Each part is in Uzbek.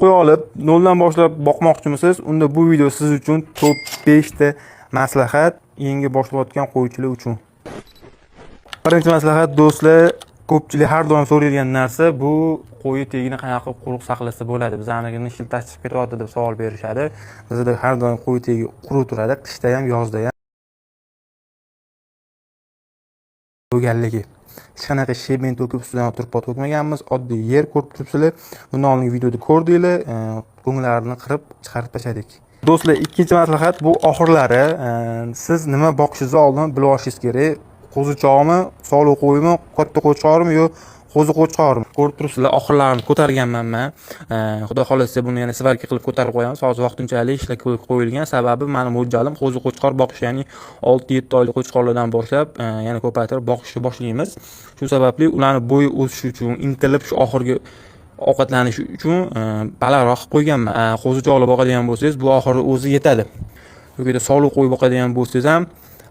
qo'ya olib, noldan boshlab boqmoqchimisiz? Unda bu video siz uchun top 5 ta maslahat yangi boshlayotgan qo'ychilar uchun. Birinchi maslahat do'stlar, ko'pchilik har doim so'raydigan narsa bu qo'y tegini qanaqa quruq saqlasa bo'ladi. Bizlarnigini shiltasi chiqib ketyapti deb savol berishadi. Bizda har doim qo'y tegi quruq turadi, qishda ham, yozda ham. Bo'lganligi. Hech qanaqa shebent to'kib ustidan turpot to'kmaganmiz. Oddiy yer ko'rib turibsizlar. Bundan oldingi videoda ko'rdinglar, ko'nglarini qirib chiqarib tashladik. Do'stlar, ikkinchi maslahat bu oxirlari. Siz nima boqishingizni oldin bilib olishingiz kerak. Qo'zichoqmi, sog'liq qo'ymi, katta qo'chqormi yo qo'zi qo'chqormi? Ko'rib turibsizlar, oxirlarini ko'targanman men. Xudo xolasa buni yana svarka qilib ko'tarib qo'yamiz. Hozir vaqtinchalik ishlar qo'yilgan. Sababi mening mo'ljalim qo'zi qo'chqor boqish, ya'ni 6-7 oylik qo'chqorlardan boshlab yana ko'paytirib boqishni boshlaymiz. Shu sababli ularning bo'yi o'sishi uchun, intilib shu oxirgi ovqatlanish uchun balandroq qilib qo'yganman. Qo'zichoqlar boqadigan bo'lsangiz, bu oxiri o'zi yetadi. Yo'qida sog'liq qo'y boqadigan bo'lsangiz ham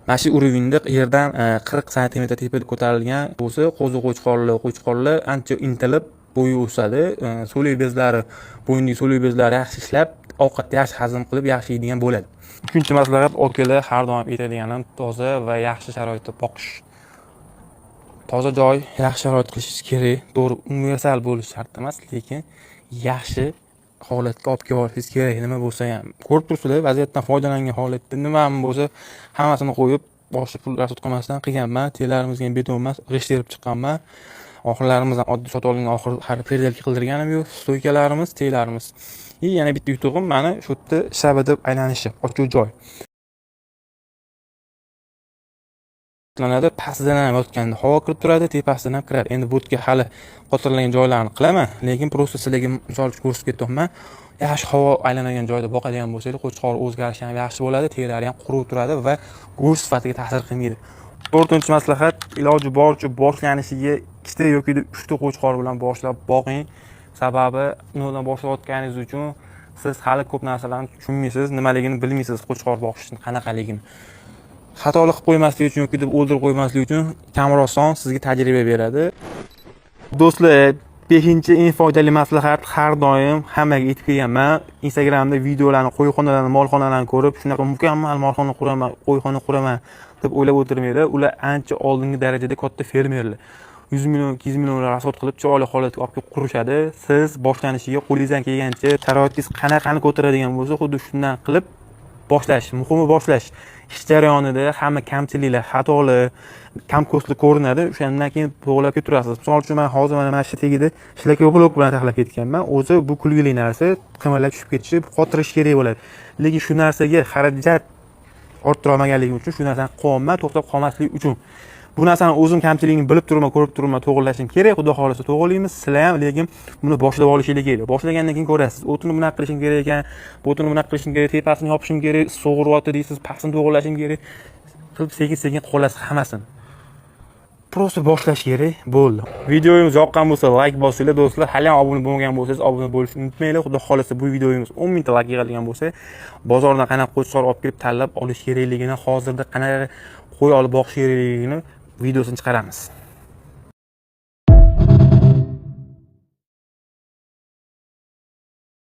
mana shu urinda yerdan 40 sm tepada ko'tarilgan bo'lsa, qo'zi qo'chqorlar ancha intilib bo'yi o'sadi. So'lik bezlari, bo'yinning so'lik bezlari yaxshi ishlab, ovqatni yaxshi hazm qilib, yaxshi yeydigan bo'ladi. Uchinchi maslahat, okalar har doim aytadiganim toza va yaxshi sharoitda boqish. Toza joy, yaxshi sharoit qilishingiz kerak. To'g'ri, universal bo'lishi shart emas, lekin yaxshi holatga olib kelishingiz kerak. Nima bo'lsa ham ko'rib turibsizlar, vaziyatdan foydalangan holatda nima ham bo'lsa hammasini qo'yib, boshqa pullar tutqamasdan qilganman. Telarimizga ham beton emas, g'isht terib chiqqanman. Oxirlarimizdan oddiy sotib olingan oxir perdelka qildirganim yo'q. Stoykalarimiz, teylarimiz. Yana bitta yutug'im mana shu yerda shaba deb aylanishi, ochuv joy. Pastidan ham yotganda havo kirib turadi, tepasidan ham kiradi. Endi bo'tga hali qotirilgan joylarni qilaman, lekin prosta sizlarga misol uchun ko'rsatib ketyapman. Yaxshi havo aylanagan joyda boqadigan bo'lsangiz, qo'chqor o'zgarishi ham yaxshi bo'ladi, terilari ham quruq turadi va go'sht sifatiga ta'sir qilmaydi. To'rtinchi maslahat, iloji boricha boshlanishiga 2 ta yoki 3 ta qo'chqor bilan boshlab boqing. Sababi noldan boshlayotganingiz uchun siz hali ko'p narsalarni tushunmaysiz, nimaligini bilmaysiz, qo'chqor boqishning qanaqaligini. Xatolik qilib qo'ymaslik uchun yoki deb o'ldirib qo'ymaslik uchun kamroq son sizga tajriba beradi. Do'stlar, 5-chi eng foydali maslahat har doim hammaga aytib kelganman. Instagramda videolarni, qo'yxonalarni, molxonalarni ko'rib, shunaqa mukammal molxona quraman, qo'yxona quraman deb o'ylab o'tirmanglar. Ular ancha oldingi darajada katta fermerlar. 100 million, 200 millionlar rasod qilib, chiroyli holatga olib qurishadi. Siz boshlanishiga qo'lingizdan kelgancha sharoitingiz qanaqani ko'taradigan bo'lsa, xuddi shundan qilib boshlash. Muhimi boshlash. Ish jarayonida hamma kamchiliklar, xatolar, kamko'stlik ko'rinadi. O'shandan keyin to'g'rilab keturasiz. Misol uchun men hozir mana shu tegida shlaka blok bilan taxlab ketganman. O'zi bu kulgili narsa, qimirlab tushib ketishi, qotirish kerak bo'ladi. Lekin shu narsaga xarajat orttira olmaganligim uchun, shu narsani qilyapman, to'xtab qolmaslik uchun. Bu narsani o'zim kamchiligini bilib turibman, ko'rib turibman, to'g'rilashim kerak. Xudo xolasa to'g'rilaymiz. Sizlar ham lekin buni boshlab olishingiz kerak. Boshlagandan keyin ko'rasiz. O'tini bunaqa qilishim kerak ekan, botini bunaqa qilishim kerak, tepasini yopishim kerak, sug'uryapti deysiz, pastini to'g'rilashim kerak. Qilib sekin-sekin qilasiz hammasini. Prosta boshlash kerak, bo'ldi. Videoyimiz yoqqan bo'lsa, like bosinglar do'stlar. Hali ham obuna bo'lmagan bo'lsangiz, obuna bo'lishni unutmanglar. Xudo xolasa bu videoyimiz 10 mingta like yig'ilgan bo'lsa, bozordan qanaqa qo'chqor olib kelib tanlab olish kerakligini, hozirda qanaqa qo'y olib boqish kerakligini videosini chiqaramiz.